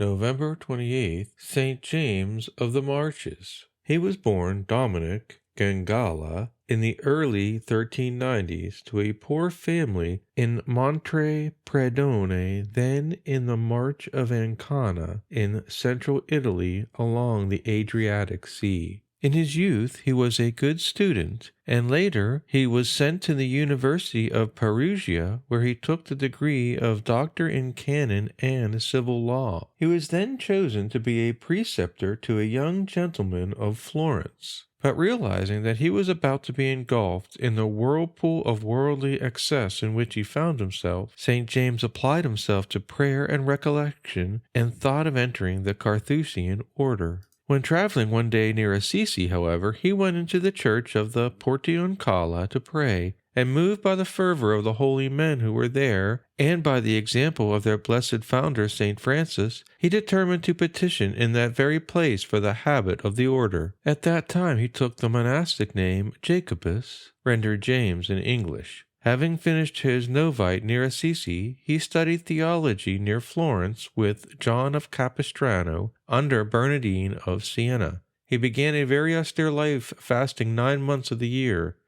November 28th, St. James of the Marshes. He was born Dominic Gangala in the early 1390s to a poor family in Monteprandone, then in the March of Ancona in central Italy along the Adriatic Sea. In his youth he was a good student, and later he was sent to the University of Perugia, where he took the degree of Doctor in Canon and Civil Law. He was then chosen to be a preceptor to a young gentleman of Florence. But realizing that he was about to be engulfed in the whirlpool of worldly excess in which he found himself, St. James applied himself to prayer and recollection, and thought of entering the Carthusian order. When traveling one day near Assisi, however, he went into the church of the Portioncala to pray, and moved by the fervor of the holy men who were there, and by the example of their blessed founder St. Francis, he determined to petition in that very place for the habit of the order. At that time he took the monastic name Jacobus, rendered James in English. Having finished his novitiate near Assisi, he studied theology near Florence with John of Capistrano under Bernardine of Siena. He began a very austere life, fasting 9 months of the year,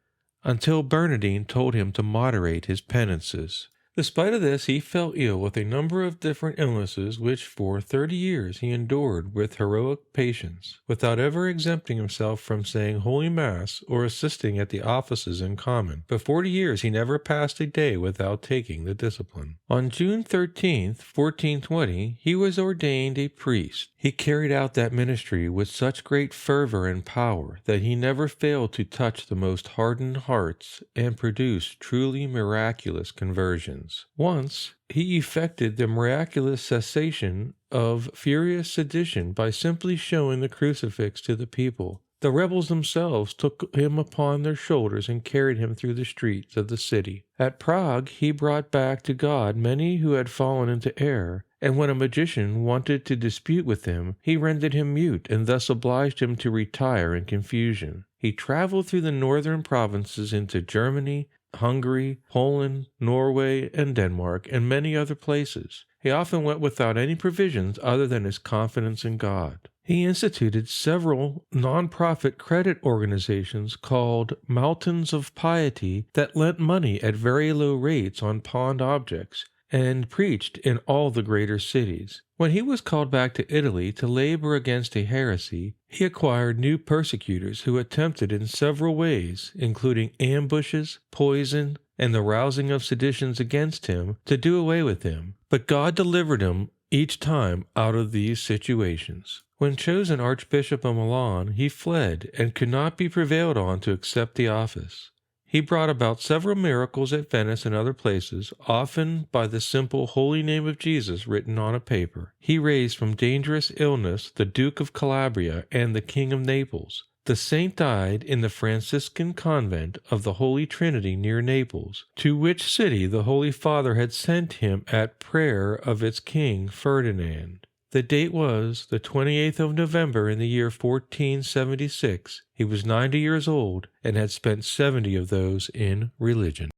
until Bernardine told him to moderate his penances. Despite of this, he fell ill with a number of different illnesses which for 30 years he endured with heroic patience, without ever exempting himself from saying Holy Mass or assisting at the offices in common. For 40 years he never passed a day without taking the discipline. On June 13th, 1420, he was ordained a priest. He carried out that ministry with such great fervor and power that he never failed to touch the most hardened hearts and produce truly miraculous conversions. Once, he effected the miraculous cessation of furious sedition by simply showing the crucifix to the people. The rebels themselves took him upon their shoulders and carried him through the streets of the city. At Prague, he brought back to God many who had fallen into error, and when a magician wanted to dispute with him, he rendered him mute and thus obliged him to retire in confusion. He traveled through the northern provinces into Germany, Hungary, Poland, Norway, and Denmark, and many other places. He often went without any provisions other than his confidence in God. He instituted several non-profit credit organizations called Mountains of Piety that lent money at very low rates on pawned objects, and preached in all the greater cities. When he was called back to Italy to labor against a heresy, he acquired new persecutors who attempted in several ways, including ambushes, poison, and the rousing of seditions against him, to do away with him. But God delivered him each time out of these situations. When chosen Archbishop of Milan, he fled and could not be prevailed on to accept the office. He brought about several miracles at Venice and other places, often by the simple holy name of Jesus written on a paper. He raised from dangerous illness the Duke of Calabria and the King of Naples. The saint died in the Franciscan convent of the Holy Trinity near Naples, to which city the Holy Father had sent him at prayer of its king Ferdinand. The date was the 28th of November in the year 1476. He was 90 years old and had spent 70 of those in religion.